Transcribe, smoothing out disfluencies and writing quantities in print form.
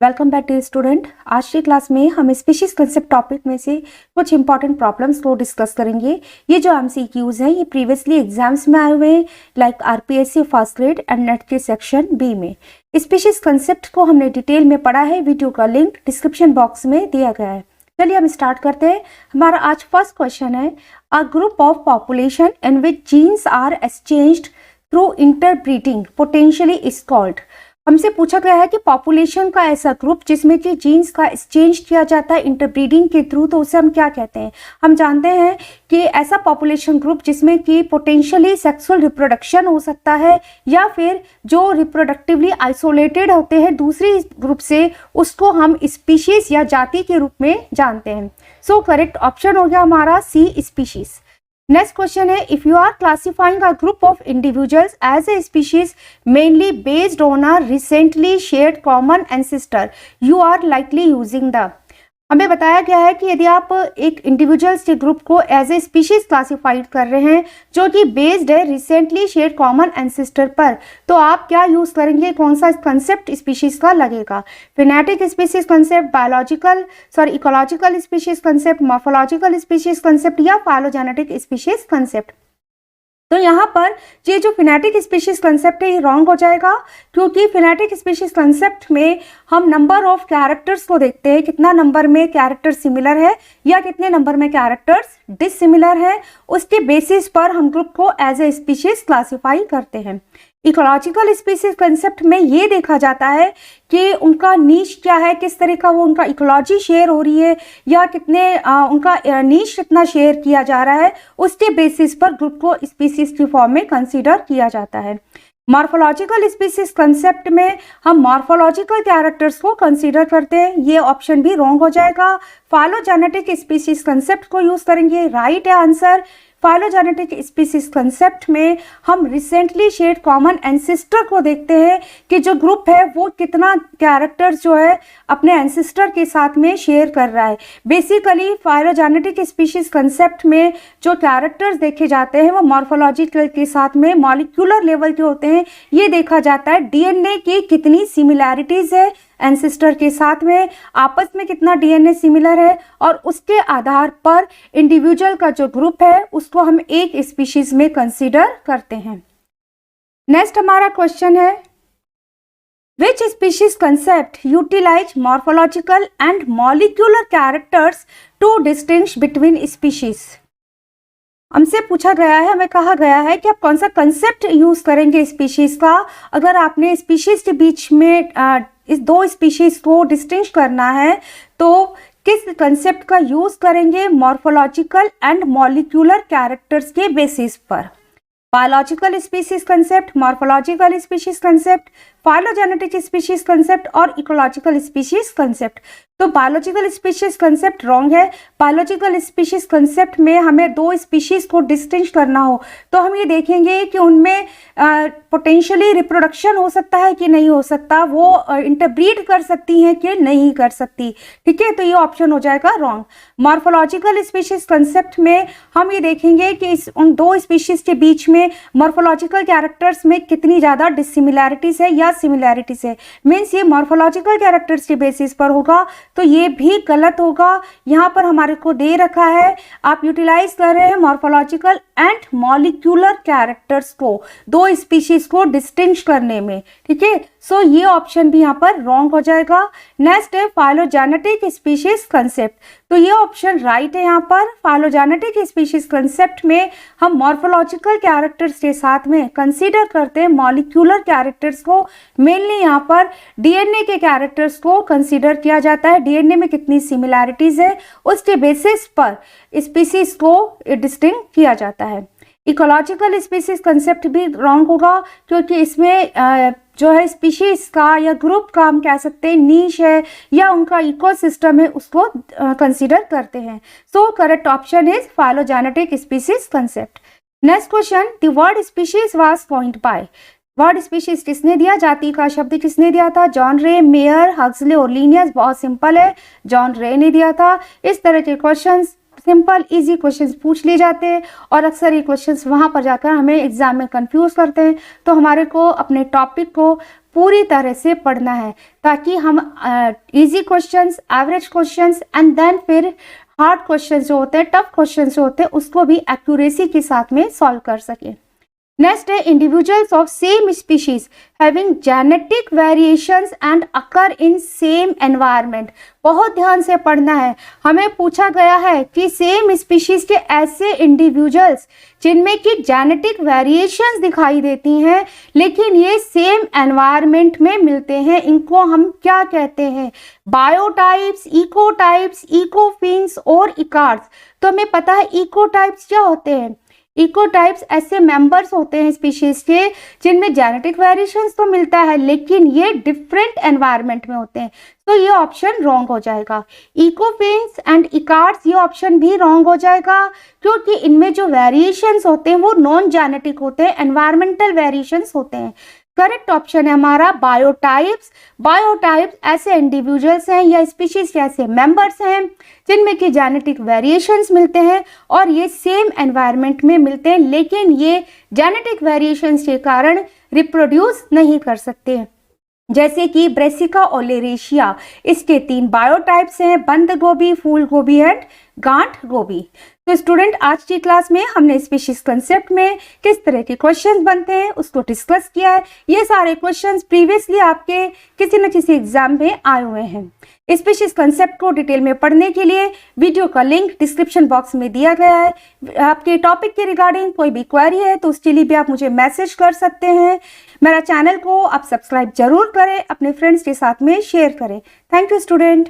Welcome back to student. आज की class में हम स्पीशीज कंसेप्ट टॉपिक में से कुछ इंपॉर्टेंट प्रॉब्लम्स को डिस्कस करेंगे। ये जो एमसीक्यूज हैं ये प्रीवियसली एग्जाम्स में आए हुए हैं, like RPSC first grade and net के सेक्शन बी में। स्पीशीज कंसेप्ट को हमने डिटेल में पढ़ा है, वीडियो का लिंक डिस्क्रिप्शन बॉक्स में दिया गया है। चलिए हम स्टार्ट करते हैं। हमारा आज फर्स्ट क्वेश्चन है, a group of population in which genes are exchanged through interbreeding potentially is called. हमसे पूछा गया है कि पॉपुलेशन का ऐसा ग्रुप जिसमें कि जीन्स का एक्सचेंज किया जाता है इंटरब्रीडिंग के थ्रू, तो उसे हम क्या कहते हैं। हम जानते हैं कि ऐसा पॉपुलेशन ग्रुप जिसमें कि पोटेंशियली सेक्सुअल रिप्रोडक्शन हो सकता है या फिर जो रिप्रोडक्टिवली आइसोलेटेड होते हैं दूसरी ग्रुप से, उसको हम स्पीशीज या जाति के रूप में जानते हैं। सो करेक्ट ऑप्शन हो गया हमारा सी, स्पीशीज। नेक्स्ट क्वेश्चन है, if you are classifying a group of individuals as a species mainly based on a recently shared common ancestor you are likely using the. हमें बताया गया है कि यदि आप एक इंडिविजुअल्स के ग्रुप को एज ए स्पीशीज क्लासिफाइड कर रहे हैं जो कि बेस्ड है रिसेंटली शेयर्ड कॉमन एंसेस्टर पर, तो आप क्या यूज करेंगे, कौन सा कंसेप्ट स्पीशीज का लगेगा। Phenetic species concept, ecological species concept, morphological species concept या फाइलोजेनेटिक स्पीशीज कंसेप्ट। तो यहाँ पर ये जो फिनेटिक स्पीशीज कंसेप्ट है ये रॉन्ग हो जाएगा, क्योंकि फिनेटिक स्पीशीज कंसेप्ट में हम नंबर ऑफ कैरेक्टर्स को देखते हैं, कितना नंबर में कैरेक्टर सिमिलर है या कितने नंबर में कैरेक्टर्स डिसिमिलर है, उसके बेसिस पर हम ग्रुप को एज ए स्पीशीज क्लासिफाई करते हैं। इकोलॉजिकल स्पीशीज कंसेप्ट में ये देखा जाता है कि उनका नीश क्या है, किस तरह का वो उनका इकोलॉजी शेयर हो रही है या कितने उनका नीश कितना शेयर किया जा रहा है, उसके बेसिस पर ग्रुप को स्पीशीज की फॉर्म में कंसीडर किया जाता है। मॉर्फोलॉजिकल स्पीशीज कंसेप्ट में हम मॉर्फोलॉजिकल कैरेक्टर्स को कंसीडर करते हैं, ये ऑप्शन भी रॉन्ग हो जाएगा। फाइलोजेनेटिक स्पीशीज कंसेप्ट को यूज करेंगे, राइट है आंसर। फाइलोजेनेटिक स्पीशीज कंसेप्ट में हम रिसेंटली शेयर्ड कॉमन एंसेस्टर को देखते हैं कि जो ग्रुप है वो कितना कैरेक्टर्स जो है अपने एंसेस्टर के साथ में शेयर कर रहा है। बेसिकली फाइलोजेनेटिक स्पीशीज कंसेप्ट में जो कैरेक्टर्स देखे जाते हैं वो मॉर्फोलॉजिकल के साथ में मॉलिक्यूलर लेवल के होते हैं। ये देखा जाता है डीएनए की कितनी सिमिलैरिटीज है एंसेस्टर के साथ में, आपस में कितना डीएनए सिमिलर है, और उसके आधार पर इंडिविजुअल का जो ग्रुप है उसको हम एक स्पीशीज में कंसीडर करते हैं। नेक्स्ट हमारा क्वेश्चन है, which species concept utilize morphological and molecular characters to distinguish between species. हमसे पूछा गया है, हमें कहा गया है कि आप कौन सा कंसेप्ट यूज करेंगे स्पीशीज का। अगर आपने स्पीशीज के बीच में इस दो स्पीशीज को डिस्टिंग्विश करना है तो किस कंसेप्ट का यूज करेंगे, मॉर्फोलॉजिकल एंड मॉलिक्यूलर कैरेक्टर्स के बेसिस पर। Biological species concept, morphological species concept, phylogenetic species concept और इकोलॉजिकल स्पीशीज कंसेप्ट। तो बायोलॉजिकल स्पीशीज कंसेप्ट रॉन्ग है। बायोलॉजिकल स्पीशीज कंसेप्ट में हमें दो स्पीशीज को डिस्टिंग्विश करना हो तो हम ये देखेंगे कि उनमें पोटेंशियली रिप्रोडक्शन हो सकता है कि नहीं हो सकता, वो इंटरब्रीड कर सकती हैं कि नहीं कर सकती। ठीक है, तो ये ऑप्शन हो जाएगा रॉन्ग। मॉर्फोलॉजिकल स्पीशीज कंसेप्ट में हम ये देखेंगे कि उन दो स्पीशीज के बीच में मॉर्फोलॉजिकल कैरेक्टर्स में कितनी ज़्यादा डिसिमिलैरिटीज है या सिमिलैरिटीज है, मीन्स ये मॉर्फोलॉजिकल कैरेक्टर्स के बेसिस पर होगा, तो ये भी गलत होगा। यहाँ पर हमारे को दे रखा है आप यूटिलाइज कर रहे हैं मॉर्फोलॉजिकल एंड मॉलिक्यूलर कैरेक्टर्स को दो स्पीशीज को डिस्टिंग्विश करने में। ठीक है, सो ये ऑप्शन भी यहाँ पर रॉन्ग हो जाएगा। नेक्स्ट है फाइलोजेनेटिक स्पीशीज कंसेप्ट, तो ये ऑप्शन राइट है। यहाँ पर फाइलोजेनेटिक स्पीशीज कंसेप्ट में हम मॉर्फोलॉजिकल कैरेक्टर्स के साथ में कंसीडर करते हैं मॉलिक्यूलर कैरेक्टर्स को। मेनली यहाँ पर डीएनए के कैरेक्टर्स को कंसीडर किया जाता है, डीएनए में कितनी सिमिलैरिटीज है उसके बेसिस पर स्पीशीज को डिस्टिंग किया जाता है। इकोलॉजिकल स्पीशीज कंसेप्ट भी रॉन्ग होगा, क्योंकि इसमें जो है स्पीशीज का या ग्रुप का हम कह सकते हैं नीश है या उनका इकोसिस्टम है उसको कंसीडर करते हैं। So correct option is phylogenetic species concept. Next question, the word species was coined bye. Word species किसने दिया, जाति का शब्द किसने दिया था, जॉन रे, मेयर, हक्सले और लिनियस। बहुत सिंपल है, जॉन रे ने दिया था। इस तरह के क्वेश्चंस सिंपल इजी क्वेश्चंस पूछ लिए जाते हैं और अक्सर ये क्वेश्चंस वहाँ पर जाकर हमें एग्जाम में कंफ्यूज करते हैं। तो हमारे को अपने टॉपिक को पूरी तरह से पढ़ना है ताकि हम easy questions, average questions and then फिर हार्ड क्वेश्चंस जो होते हैं, टफ क्वेश्चंस जो होते हैं, उसको भी एक्यूरेसी के साथ में सॉल्व कर सकें। नेक्स्ट है individuals of same species having genetic variations and occur in same environment. बहुत ध्यान से पढ़ना है। हमें पूछा गया है कि सेम स्पीशीज के ऐसे इंडिविजुअल्स जिनमें कि जेनेटिक वेरिएशंस दिखाई देती हैं लेकिन ये सेम एनवायरनमेंट में मिलते हैं, इनको हम क्या कहते हैं? बायोटाइप्स, इकोटाइप्स, इकोफिन्स और इकार्ड्स। तो हमें पता है इकोटाइप्स क्या होते हैं। इकोटाइप्स ऐसे मेंबर्स होते हैं स्पीशीज के जिनमें जेनेटिक वेरिएशंस तो मिलता है लेकिन ये डिफरेंट एनवायरनमेंट में होते हैं। तो ये ऑप्शन रॉन्ग हो जाएगा। इकोफिन्स एंड इकार्ड्स, ये ऑप्शन भी रॉन्ग हो जाएगा क्योंकि इनमें जो वेरिएशंस होते हैं वो नॉन जेनेटिक होते हैं, एनवायरमेंटल वेरिएशंस होते हैं। करेक्ट ऑप्शन है हमारा बायोटाइप्स। बायोटाइप्स ऐसे इंडिविजुअल्स हैं या स्पीशीज के ऐसे मेंबर्स हैं जिनमें कि जेनेटिक वेरिएशंस मिलते हैं और ये सेम एनवायरनमेंट में मिलते हैं लेकिन ये जेनेटिक वेरिएशंस के कारण रिप्रोड्यूस नहीं कर सकते। जैसे कि ब्रेसिका ओलेरेशिया, इसके 3 बायोटाइप्स हैं, बंद गोभी, फूल गोभी एंड गांठ गोभी। तो स्टूडेंट, आज की क्लास में हमने स्पीशीज कंसेप्ट में किस तरह के क्वेश्चंस बनते हैं उसको डिस्कस किया है। ये सारे क्वेश्चंस प्रीवियसली आपके किसी न किसी एग्जाम में आए हुए हैं। स्पीशीज कंसेप्ट को डिटेल में पढ़ने के लिए वीडियो का लिंक डिस्क्रिप्शन बॉक्स में दिया गया है। आपके टॉपिक के रिगार्डिंग कोई भी क्वेरी है तो उसके लिए भी आप मुझे मैसेज कर सकते हैं। मेरा चैनल को आप सब्सक्राइब जरूर करें, अपने फ्रेंड्स के साथ में शेयर करें। Thank you student.